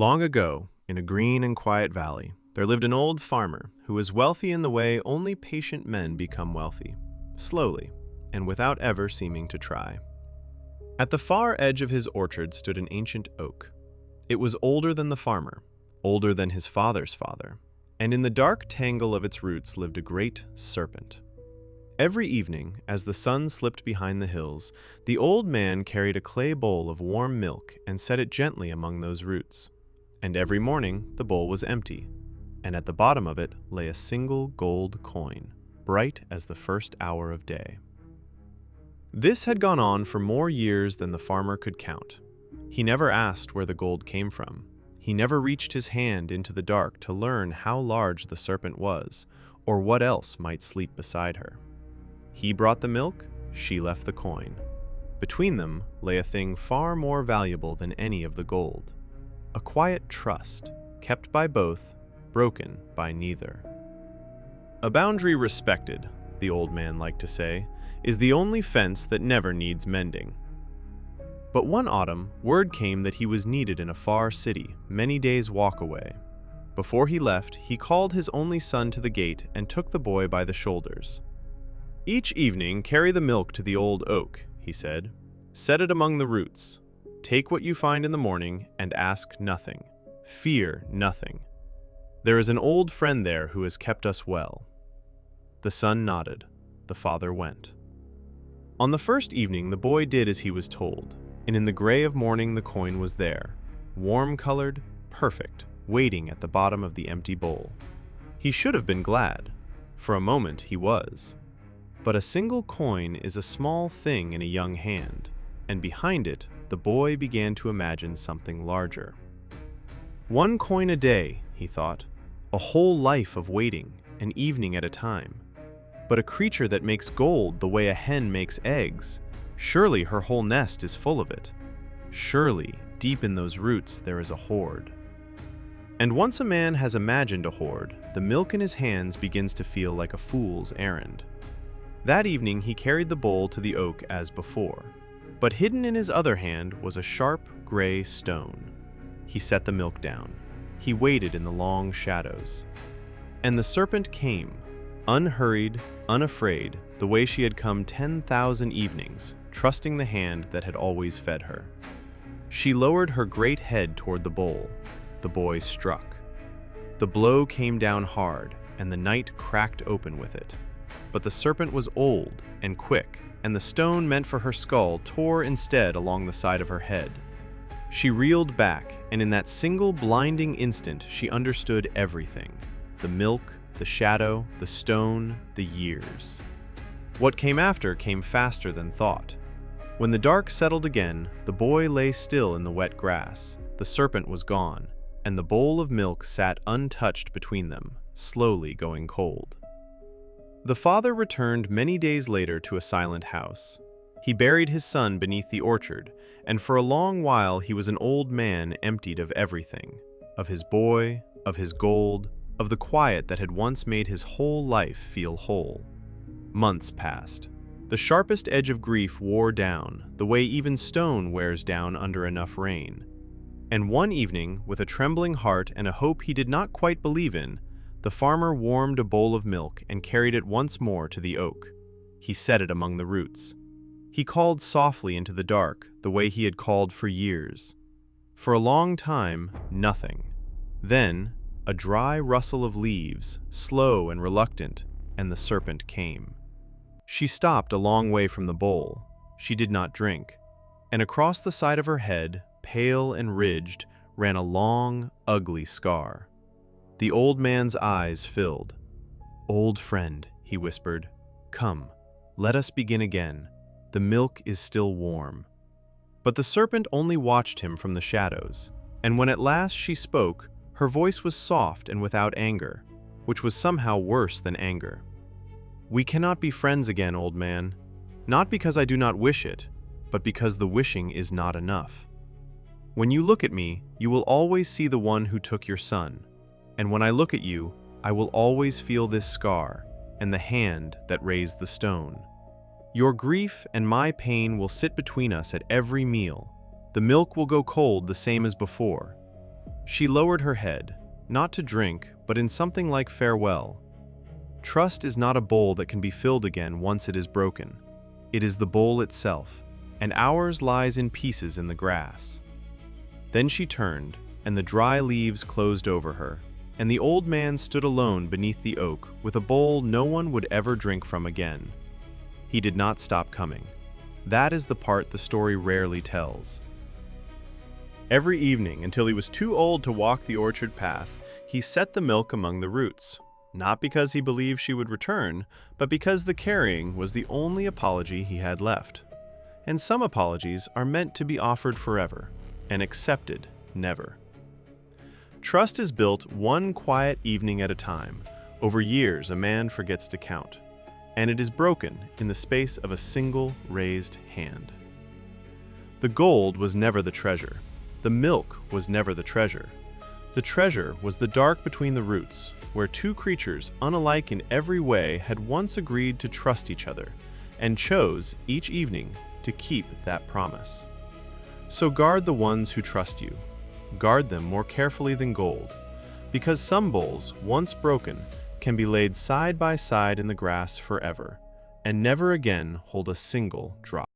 Long ago, in a green and quiet valley, there lived an old farmer who was wealthy in the way only patient men become wealthy, slowly, and without ever seeming to try. At the far edge of his orchard stood an ancient oak. It was older than the farmer, older than his father's father, and in the dark tangle of its roots lived a great serpent. Every evening, as the sun slipped behind the hills, the old man carried a clay bowl of warm milk and set it gently among those roots. And every morning the bowl was empty, and at the bottom of it lay a single gold coin, bright as the first hour of day. This had gone on for more years than the farmer could count. He never asked where the gold came from. He never reached his hand into the dark to learn how large the serpent was, or what else might sleep beside her. He brought the milk, she left the coin. Between them lay a thing far more valuable than any of the gold. A quiet trust, kept by both, broken by neither. A boundary respected, the old man liked to say, is the only fence that never needs mending. But one autumn, word came that he was needed in a far city, many days' walk away. Before he left, he called his only son to the gate and took the boy by the shoulders. "Each evening carry the milk to the old oak," he said. "Set it among the roots. Take what you find in the morning and ask nothing. Fear nothing. There is an old friend there who has kept us well." The son nodded. The father went. On the first evening, the boy did as he was told, and in the gray of morning the coin was there, warm-colored, perfect, waiting at the bottom of the empty bowl. He should have been glad. For a moment he was. But a single coin is a small thing in a young hand, and behind it, the boy began to imagine something larger. One coin a day, he thought, a whole life of waiting, an evening at a time. But a creature that makes gold the way a hen makes eggs, surely her whole nest is full of it. Surely, deep in those roots there is a hoard. And once a man has imagined a hoard, the milk in his hands begins to feel like a fool's errand. That evening he carried the bowl to the oak as before, but hidden in his other hand was a sharp, gray stone. He set the milk down. He waited in the long shadows. And the serpent came, unhurried, unafraid, the way she had come 10,000 evenings, trusting the hand that had always fed her. She lowered her great head toward the bowl. The boy struck. The blow came down hard, and the night cracked open with it. But the serpent was old and quick, and the stone meant for her skull tore instead along the side of her head. She reeled back, and in that single blinding instant she understood everything: the milk, the shadow, the stone, the years. What came after came faster than thought. When the dark settled again, the boy lay still in the wet grass. The serpent was gone, and the bowl of milk sat untouched between them, slowly going cold. The father returned many days later to a silent house. He buried his son beneath the orchard, and for a long while he was an old man emptied of everything, of his boy, of his gold, of the quiet that had once made his whole life feel whole. Months passed. The sharpest edge of grief wore down, the way even stone wears down under enough rain. And one evening, with a trembling heart and a hope he did not quite believe in, the farmer warmed a bowl of milk and carried it once more to the oak. He set it among the roots. He called softly into the dark, the way he had called for years. For a long time, nothing. Then, a dry rustle of leaves, slow and reluctant, and the serpent came. She stopped a long way from the bowl. She did not drink. And across the side of her head, pale and ridged, ran a long, ugly scar. The old man's eyes filled. "Old friend," he whispered, "come, let us begin again. The milk is still warm." But the serpent only watched him from the shadows, and when at last she spoke, her voice was soft and without anger, which was somehow worse than anger. "We cannot be friends again, old man, not because I do not wish it, but because the wishing is not enough. When you look at me, you will always see the one who took your son. And when I look at you, I will always feel this scar and the hand that raised the stone. Your grief and my pain will sit between us at every meal. The milk will go cold the same as before. She lowered her head, not to drink, but in something like farewell. Trust is not a bowl that can be filled again once it is broken. It is the bowl itself, and ours lies in pieces in the grass. Then she turned, and the dry leaves closed over her, and the old man stood alone beneath the oak with a bowl no one would ever drink from again. He did not stop coming. That is the part the story rarely tells. Every evening, until he was too old to walk the orchard path, he set the milk among the roots, not because he believed she would return, but because the carrying was the only apology he had left. And some apologies are meant to be offered forever, and accepted never. Trust is built one quiet evening at a time. Over years, a man forgets to count, and it is broken in the space of a single raised hand. The gold was never the treasure. The milk was never the treasure. The treasure was the dark between the roots, where two creatures unalike in every way had once agreed to trust each other, and chose, each evening, to keep that promise. So guard the ones who trust you. Guard them more carefully than gold, because some bowls, once broken, can be laid side by side in the grass forever, and never again hold a single drop.